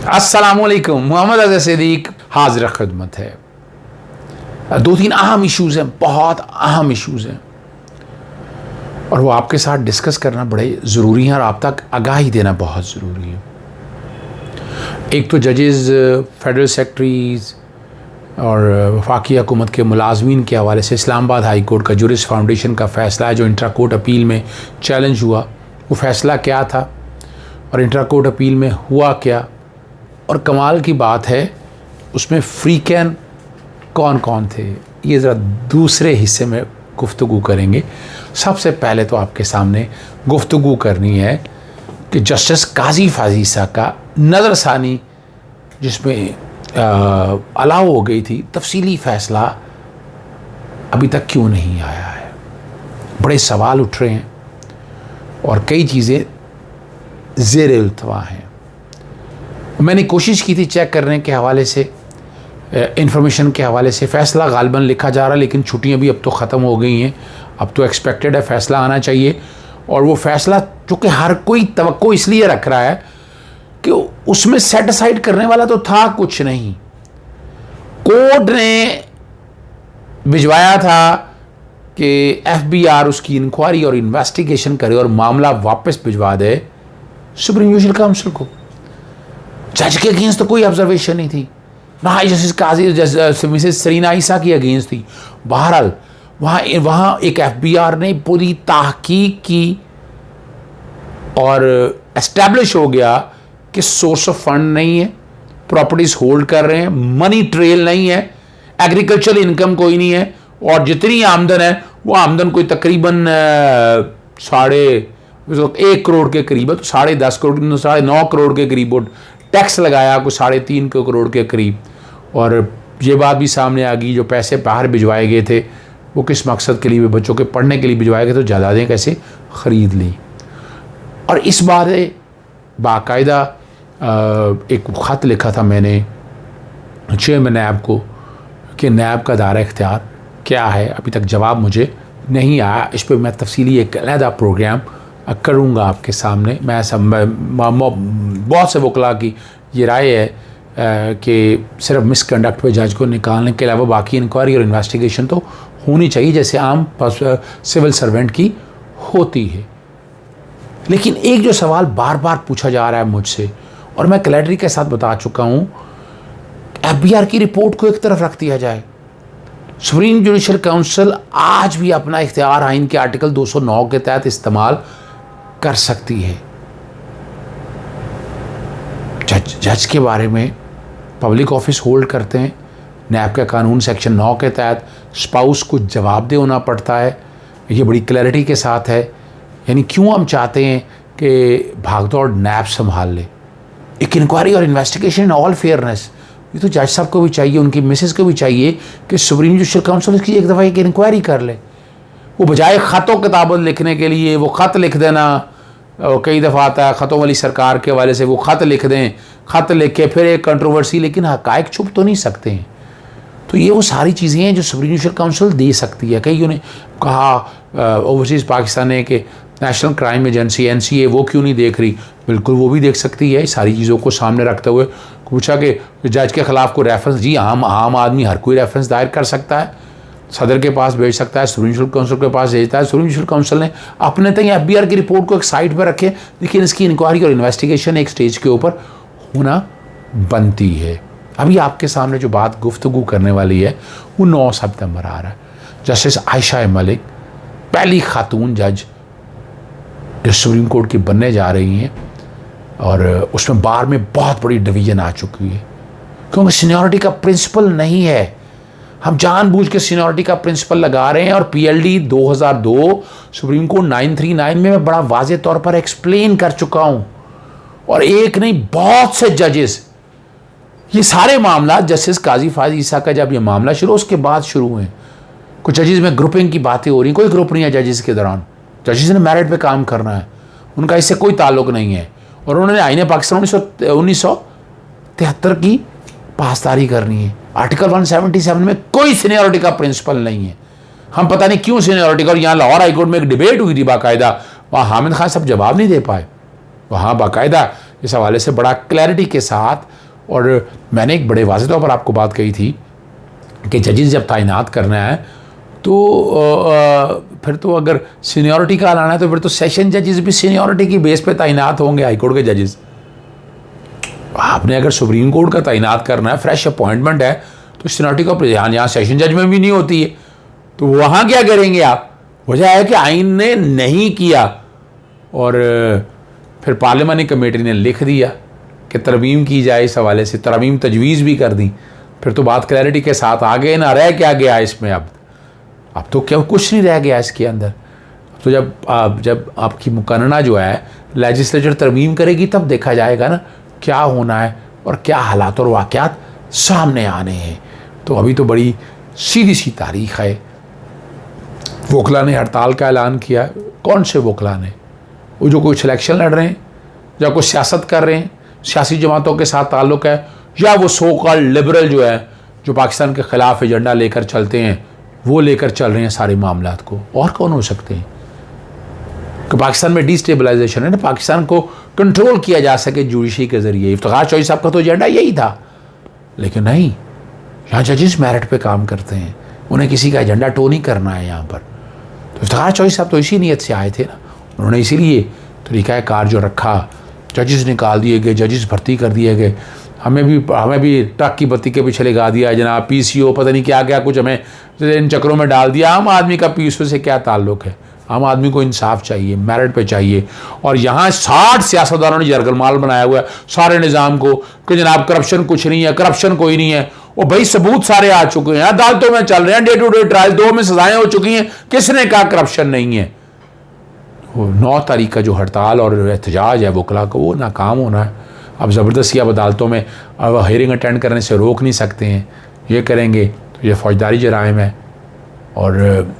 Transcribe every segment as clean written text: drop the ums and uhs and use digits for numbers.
अस्सलामुअलैकुम, मोहम्मद अज़हर सिद्दीक हाजिर खिदमत है। दो तीन अहम इश्यूज़ हैं, बहुत अहम इश्यूज़ हैं और वो आपके साथ डिस्कस करना बड़े ज़रूरी हैं और आप तक आगाही देना बहुत ज़रूरी है। एक तो जजेस, फेडरल सेक्रेटरीज़ और वफाकी हुकूमत के मुलाजमीन के हवाले से इस्लामाबाद हाई कोर्ट का जुरिस्ट फाउंडेशन का फ़ैसला है जो इंट्रा कोर्ट अपील में चैलेंज हुआ। वो फ़ैसला क्या था और इंट्रा कोर्ट अपील में हुआ क्या, और कमाल की बात है उसमें फ्रीकैन कौन कौन थे, ये ज़रा दूसरे हिस्से में गुफ्तगू करेंगे। सबसे पहले तो आपके सामने गुफ्तगू करनी है कि जस्टिस काजी फाजीसा का नज़रसानी जिसमें अलाउ हो गई थी, तफसीली फ़ैसला अभी तक क्यों नहीं आया है। बड़े सवाल उठ रहे हैं और कई चीज़ें ज़ेर इल्तवा हैं। मैंने कोशिश की थी चेक करने के हवाले से, इंफॉर्मेशन के हवाले से। फ़ैसला गालिबन लिखा जा रहा है लेकिन छुट्टियां भी अब तो ख़त्म हो गई हैं, अब तो एक्सपेक्टेड है फ़ैसला आना चाहिए। और वो फ़ैसला चूँकि हर कोई तवक्को इसलिए रख रहा है कि उसमें सेट असाइड करने वाला तो था कुछ नहीं। कोर्ट ने भिजवाया था कि FBI उसकी इंक्वायरी और इन्वेस्टिगेशन करे और मामला वापस भिजवा दे सुप्रीम जुडिशल काउंसिल को। जज के अगेंस्ट तो कोई ऑब्जर्वेशन नहीं थी, ना हाई जस्टिस काजी मिसेस सरीना ईसा की अगेंस्ट थी। बहरहाल वहाँ एक FBI ने पूरी तहकीक की और एस्टैब्लिश हो गया कि सोर्स ऑफ फंड नहीं है, प्रॉपर्टीज होल्ड कर रहे हैं, मनी ट्रेल नहीं है, एग्रीकल्चरल इनकम कोई नहीं है, और जितनी आमदन है वो आमदन कोई तकरीबन 1.5 करोड़ के करीब है, तो 10.5 करोड़ 9.5 करोड़ के करीब टैक्स लगाया, कुछ 3.5 करोड़ के करीब। और ये बात भी सामने आ गई जो पैसे बाहर भिजवाए गए थे वो किस मकसद के लिए, बच्चों के पढ़ने के लिए भिजवाए गए, तो जायदादें कैसे ख़रीद ली। और इस बार बाकायदा एक ख़त लिखा था मैंने चेयरमैन नैब को कि नैब का दायरा इख्तियार क्या है, अभी तक जवाब मुझे नहीं आया। इस पर मैं तफसीली एक अलहदा प्रोग्राम करूँगा आपके सामने। मैं बहुत से वकला की ये राय है कि सिर्फ मिसकंडक्ट पे जज को निकालने के अलावा बाकी इंक्वायरी और इन्वेस्टिगेशन तो होनी चाहिए जैसे आम सिविल सर्वेंट की होती है। लेकिन एक जो सवाल बार बार पूछा जा रहा है मुझसे और मैं क्लैरिटी के साथ बता चुका हूँ, FBI की रिपोर्ट को एक तरफ रख दिया जाए, सुप्रीम जुडिशल काउंसिल आज भी अपना इख्तियार आइन के आर्टिकल 209 के तहत इस्तेमाल कर सकती है। जज के बारे में पब्लिक ऑफिस होल्ड करते हैं, नैब का कानून सेक्शन 9 के तहत स्पाउस को जवाबदेह होना पड़ता है। ये बड़ी क्लैरिटी के साथ है। यानी क्यों हम चाहते हैं कि भागदौड़ नैब संभाल ले। एक इंक्वायरी और इन्वेस्टिगेशन इन ऑल फेयरनेस, ये तो जज साहब को भी चाहिए, उनकी मिसेस को भी चाहिए कि सुप्रीम जुडिशल काउंसिल इसकी एक दफ़ा एक इंक्वायरी कर ले। वो बजाय ख़तों किताबत लिखने के लिए वो ख़त लिख देना, कई दफ़ा आता है ख़तों वाली सरकार के हवाले से वो ख़त लिख दें, ख़त लिख के फिर एक कंट्रोवर्सी, लेकिन हक़ाइक़ छुप तो नहीं सकते हैं। तो ये वो सारी चीज़ें हैं जो सुप्रीम जुडिशल काउंसिल दे सकती है। कईयों ने कहा ओवरसीज़ पाकिस्तान ने कि नेशनल क्राइम एजेंसी NCA वो क्यों नहीं देख रही। बिल्कुल वो भी देख सकती है। सारी चीज़ों को सामने रखते हुए पूछा कि जज के ख़िलाफ़ कोई रेफरेंस, जी आम आदमी हर कोई रेफरेंस दायर कर सकता है, सदर के पास भेज सकता है, सुप्रीम जुडिशल काउंसिल के पास भेजता है। सुप्रीम जुडिशल काउंसिल ने अपने तक FBI की रिपोर्ट को एक साइड पर रखे, लेकिन इसकी इंक्वायरी और इन्वेस्टिगेशन एक स्टेज के ऊपर होना बनती है। अभी आपके सामने जो बात गुफ्तगू करने वाली है वो 9 सितंबर आ रहा है। जस्टिस आयशा मलिक पहली खातून जज जो सुप्रीम कोर्ट की बनने जा रही हैं और उसमें बार में बहुत बड़ी डिवीज़न आ चुकी है, क्योंकि सीनियरिटी का प्रिंसिपल नहीं है। हम जानबूझ के सीनियरिटी का प्रिंसिपल लगा रहे हैं और PLD 2002 सुप्रीम कोर्ट 939 में मैं बड़ा वाज़े तौर पर एक्सप्लेन कर चुका हूँ, और एक नहीं बहुत से जजेस, ये सारे मामला जस्टिस काजी फाजीसा का जब ये मामला शुरू उसके बाद शुरू हुए। कुछ जजेस में ग्रुपिंग की बातें हो रही, कोई ग्रुप नहीं है जजेस के दौरान। जजेस ने मेरिट पे काम करना है, उनका इससे कोई ताल्लुक नहीं है, और उन्होंने आईने पाकिस्तान 1973 की पासदारी करनी है। आर्टिकल 177 में कोई सीनियरिटी का प्रिंसिपल नहीं है। हम पता नहीं क्यों सीनियरिटी का, और यहाँ लाहौर हाईकोर्ट में एक डिबेट हुई थी बाकायदा, वहाँ हामिद खान साहब जवाब नहीं दे पाए। वहाँ बाकायदा इस हवाले से बड़ा क्लैरिटी के साथ और मैंने एक बड़े वाज़ेह तौर पर आपको बात कही थी कि जजेस जब तैनात करना है तो फिर तो अगर सीनियरिटी का लाना है तो फिर तो सेशन जजेस भी सीनियरिटी की बेस पे तैनात होंगे, हाई कोर्ट के जजेस। आपने अगर सुप्रीम कोर्ट का तैनात करना है, फ्रेश अपॉइंटमेंट है, तो सीनियरिटी का यहाँ सेशन जज में भी नहीं होती है, तो वहाँ क्या करेंगे आप? वजह है कि आइन ने नहीं किया और फिर पार्लियामानी कमेटी ने लिख दिया कि तरमीम की जाए, इस हवाले से तरमीम तजवीज़ भी कर दी। फिर तो बात क्लैरिटी के साथ आगे ना रह क्या गया इसमें, अब तो क्या कुछ नहीं रह गया इसके अंदर। तो जब आपकी मुकन्ना जो है लेजिस्लेचर तरमीम करेगी तब देखा जाएगा ना क्या होना है और क्या हालात और वाक़यात सामने आने हैं। तो अभी तो बड़ी सीधी सी तारीख़ है। वकला ने हड़ताल का ऐलान किया। कौन से वकला ने? वो जो कोई सिलेक्शन लड़ रहे हैं या कोई सियासत कर रहे हैं, सियासी जमातों के साथ ताल्लुक़ है, या वो सो कॉल्ड लिबरल जो है जो पाकिस्तान के ख़िलाफ़ एजेंडा लेकर चलते हैं, वो लेकर चल रहे हैं सारे मामलात को। और कौन हो सकते हैं कि पाकिस्तान में डिस्टेबलाइजेशन है ना, पाकिस्तान को कंट्रोल किया जा सके जुडिशरी के ज़रिए। इफ्तिखार चौधरी साहब का तो एजेंडा यही था, लेकिन नहीं, यहाँ जजेस मेरिट पे काम करते हैं, उन्हें किसी का एजेंडा टो नहीं करना है यहाँ पर। तो इफ्तिखार चौधरी साहब तो इसी नीयत से आए थे ना, उन्होंने इसीलिए तरीक़ाकार जो रखा, जजेस निकाल दिए गए, जजेस भर्ती कर दिए गए। हमें भी ट्रक की बत्ती के पीछे लगा दिया जनाब, PCO पता नहीं क्या क्या कुछ हमें इन चक्रों में डाल दिया। आम आदमी का PCO से क्या ताल्लुक़ है? आम आदमी को इंसाफ चाहिए, मेरिट पे चाहिए। और यहाँ 60 सियासतदानों ने जरगलमाल बनाया हुआ है सारे निज़ाम को कि जनाब करप्शन कुछ नहीं है, करप्शन कोई नहीं है। और भाई सबूत सारे आ चुके हैं, अदालतों में चल रहे हैं, डे टू डे ट्रायल, 2 में सजाएं हो चुकी हैं। किसने कहा करप्शन नहीं है? वो 9 तारीख का जो हड़ताल और एहतजाज है वकला को, वो नाकाम होना है। अब ज़बरदस्ती अब अदालतों में अब हेयरिंग अटेंड करने से रोक नहीं सकते हैं, ये करेंगे तो ये फौजदारी जराइम है। और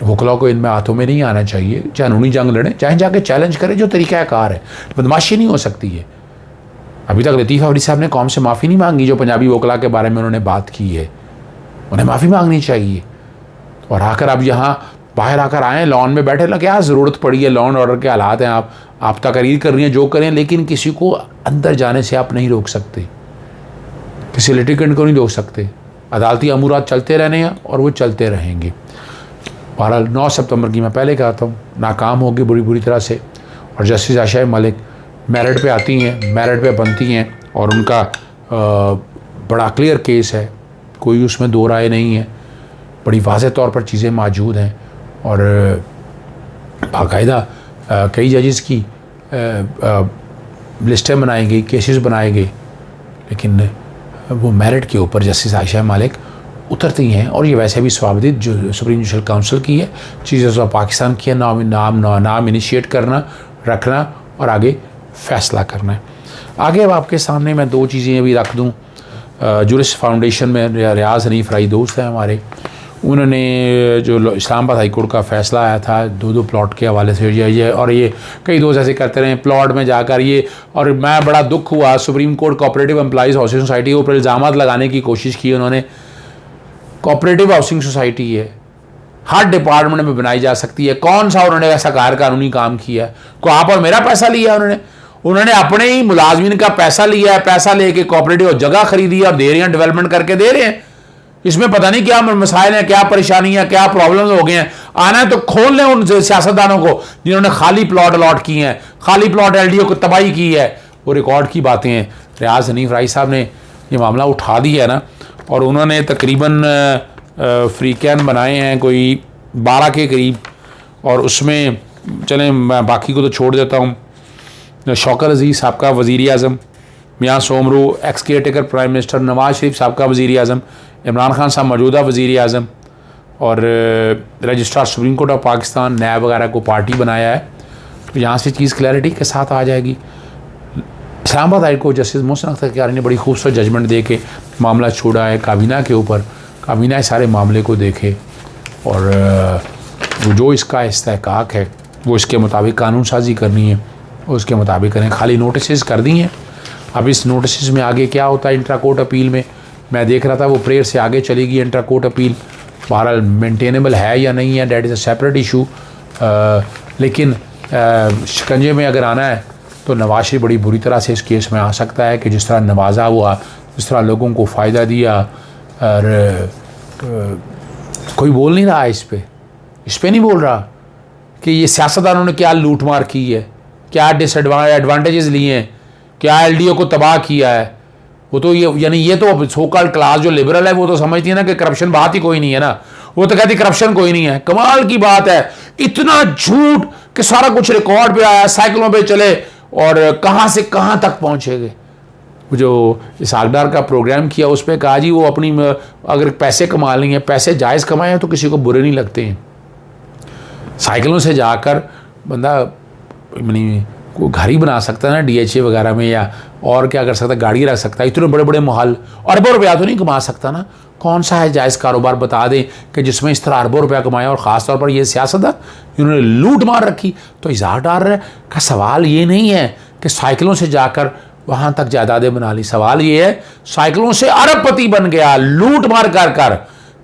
वकला को इनमें हाथों में नहीं आना चाहिए, कानूनी जंग लड़ें, चाहे जाके चैलेंज करें, जो तरीक़ाकार है। बदमाशी नहीं हो सकती है। अभी तक लतीफ़ अफरी साहब ने कौम से माफ़ी नहीं मांगी, जो पंजाबी वकला के बारे में उन्होंने बात की है, उन्हें माफ़ी मांगनी चाहिए। और आकर अब यहाँ बाहर आकर आएँ, लॉन में बैठे ना, क्या ज़रूरत पड़ी है? लॉ एंड ऑर्डर के हालात हैं, आप तकरीर कर रही हैं, जो करें, लेकिन किसी को अंदर जाने से आप नहीं रोक सकते, किसी लिटिगेंट को नहीं रोक सकते। अदालती अमूरात चलते रहने हैं और वो चलते रहेंगे। बहरहाल 9 सितंबर की मैं पहले कहता हूँ नाकाम होगी बुरी तरह से। और जस्टिस आयशा मलिक मेरिट पे आती हैं, मेरिट पे बनती हैं, और उनका बड़ा क्लियर केस है, कोई उसमें दो राय नहीं है, बड़ी वाज़ेह तौर पर चीज़ें मौजूद हैं। और बाकायदा कई जजेस की लिस्टें बनाई गई, केसेस बनाए गए, लेकिन वो मेरिट के ऊपर जस्टिस आयशा मलिक उतरती हैं। और ये वैसे भी स्वाभाविक जो सुप्रीम जुडिशल काउंसिल की है, चीज़ें ऑफ पाकिस्तान की है, नाम इनिशिएट करना, रखना और आगे फ़ैसला करना है। आगे अब आपके सामने मैं 2 चीज़ें अभी रख दूँ। जुरिस्ट फाउंडेशन में रियाज हनीफ राई दोस्त हैं हमारे, उन्होंने जो इस्लामाबाद हाई कोर्ट का फ़ैसला आया था 2 प्लॉट के हवाले से, ये और ये कई दोस्त ऐसे करते रहे प्लॉट में जाकर ये, और मैं बड़ा दुख हुआ, supreme court cooperative employees housing society के ऊपर इल्ज़ाम लगाने की कोशिश की उन्होंने। कोऑपरेटिव हाउसिंग सोसाइटी है, हर डिपार्टमेंट में बनाई जा सकती है, कौन सा उन्होंने ऐसा गैर कानूनी काम किया है? को आप और मेरा पैसा लिया उन्होंने अपने ही मुलाजमीन का पैसा लिया है, पैसा लेके कोऑपरेटिव जगह खरीदी है और दे रहे हैं, डेवलपमेंट करके दे रहे हैं। इसमें पता नहीं क्या मसाइल हैं, क्या परेशानियां, क्या प्रॉब्लम्स हो गए हैं। आना है तो खोल लें उन सियासतदानों को जिन्होंने खाली प्लॉट अलॉट किए हैं, खाली प्लॉट LDO को तबाही की है, वो रिकॉर्ड की बातें हैं। रियाज हनीफ राई साहब ने ये मामला उठा दिया है ना, और उन्होंने तकरीबन फ्री कैन बनाए हैं कोई 12 के करीब, और उसमें चलें मैं बाकी को तो छोड़ देता हूँ। शौकत अजीज़ साहब का वज़ीर आज़म, मियाँ Soomro ex caretaker prime minister, Nawaz Sharif साहब का वज़ीर आज़म, इमरान खान साहब मौजूदा वज़ीर आज़म, और registrar supreme court of Pakistan NAB वगैरह को पार्टी बनाया है। तो यहाँ से चीज़ क्लैरिटी के साथ आ जाएगी। Islamabad high court justice Mohsin Akhtar Kayani ने बड़ी खूबसूरत जजमेंट दे के मामला छोड़ा है काबीना के ऊपर। काबीना इस सारे मामले को देखे और वो जो इसका इस्तेहकाक है वो इसके मुताबिक कानून साजी करनी है, उसके मुताबिक करें। खाली नोटिस कर दी हैं, अब इस नोटिस में आगे क्या होता है इंट्रा कोर्ट अपील में, मैं देख रहा था वो प्रेयर से आगे चलेगी इंट्रा कोर्ट अपील। बहरहाल मेंटेनेबल है या नहीं है, that is a separate issue. लेकिन शिकंजे में अगर आना है तो नवाज शरीफ बड़ी बुरी तरह से इस केस में आ सकता है कि जिस तरह नवाजा हुआ जिस तरह लोगों को फ़ायदा दिया, और कोई बोल नहीं रहा इस पे नहीं बोल रहा कि ये सियासतदानों ने क्या लूट मार की है, क्या एडवांटेजेस लिए हैं, क्या LDO को तबाह किया है। वो तो ये तो सो कॉल्ड क्लास जो लिबरल है वो तो समझती है ना कि करप्शन बात ही कोई नहीं है ना, वो तो कहती करप्शन कोई नहीं है। कमाल की बात है, इतना झूठ कि सारा कुछ रिकॉर्ड पे आया, साइकिलों पे चले और कहां से कहां तक पहुंचेंगे। जो इसाकडार का प्रोग्राम किया उस पर कहा जी वो अपनी अगर पैसे कमा लेंगे, पैसे जायज़ कमाए तो किसी को बुरे नहीं लगते हैं। साइकिलों से जाकर बंदा को घर ही बना सकता है ना DHA वगैरह में, या और क्या कर सकता है, गाड़ी रख सकता है। इतने बड़े बड़े महल अरबों रुपया तो नहीं कमा सकता ना। कौन सा है जायज़ कारोबार बता दें कि जिसमें इस तरह अरबों रुपया कमाया, और ख़ास तौर पर ये सियासत है इन्होंने लूट मार रखी। तो इज़ाकडार का सवाल ये नहीं है कि साइकिलों से जाकर वहाँ तक जायदादें बना ली, सवाल ये है साइकिलों से अरबपति बन गया, लूट मार कर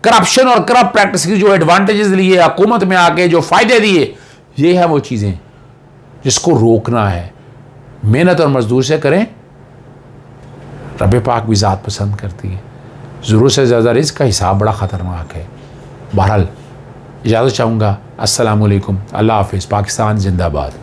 करप्शन और करप्ट प्रैक्टिस की जो एडवांटेजेस लिए, हुकूमत में आके जो फ़ायदे दिए, ये है वो चीज़ें जिसको रोकना है। मेहनत और मजदूर से करें, रब पाक भी ज़ात पसंद करती है। ज़रूरत से ज़्यादा रिज़्क़ का हिसाब बड़ा ख़तरनाक है। बहरहाल इजाज़त चाहूँगा। अस्सलामु अलैकुम, अल्लाह हाफ़िज़। पाकिस्तान जिंदाबाद।